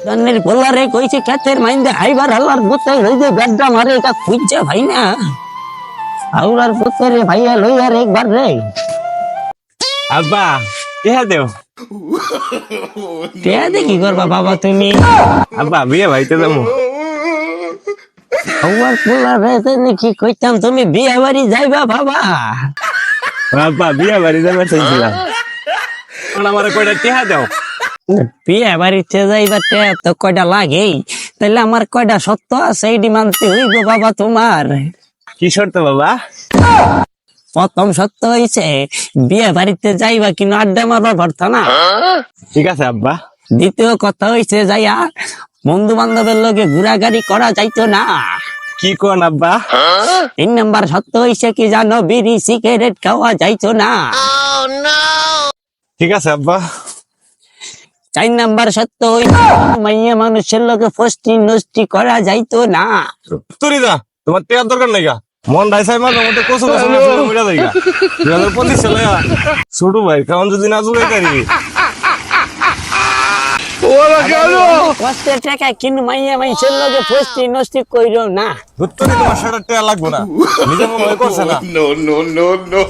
গানের বলারে কইছে ক্ষেতের মাইন্দে আইবার হাল্লার বুতে লইতে বেডটা মারে এটা খুঁজছে ভাই না আউরার পুত্রে ভাইয়া লইয়ার একবার রে আব্বা টিহা দেও। টিয়া দে কি করবা বাবা তুমি? আব্বা বিয়ে ভাইতে যাবো। আউরার বলারে তুমি কি কইতাম তুমি বিয়ে বাড়ি যাইবা বাবা? আব্বা বিয়ে বাড়ি যাবে চাইছিলাম, আমার কয়টা টিহা দেও। বিয়ে বাড়িতে যাইবা টিয়া তো কয়টা লাগেই, তাইলে আমার কয়টা সত্য আছে এইটি মানতে হইব বাবা তোমার। কি শর্ত বাবা? প্রথম সত্য হইছে বিয়ে বাড়িতে যাইবা কিন্তু আড্ডা মারবার পারত না। ঠিক আছে আব্বা। দ্বিতীয় কথা হইছে যাইয়া বন্ধু বান্ধবের লগে ঘোরাঘুরি করা যাইতো না। কি কোন আব্বা? 3 নাম্বার সত্য হইছে কি জানো, বিড়ি সিগারেট খাওয়া যাইতো না। ঠিক আছে আব্বা। 4 নাম্বার সত্য হইছে মাইয়া মানুষের লগে ফষ্টি নষ্টি করা যাইতো না। তুই যা, তোমার টিহার দরকার নাই গা। মন ডাইসাই মাঝে মধ্যে কচু কচু মরে যাই গা। 2025 সালে ছোট ভাই কারণ যদি না জুড়ে পারি কষ্টের টাকা কিন্তু মাইয়া মানুষের লগে ফষ্টি নষ্টি কইরো না। ধুত্তরি তোমার সেটা টিয়া লাগবো না, নিজে মনে হয় করছে না। no, no, no, no.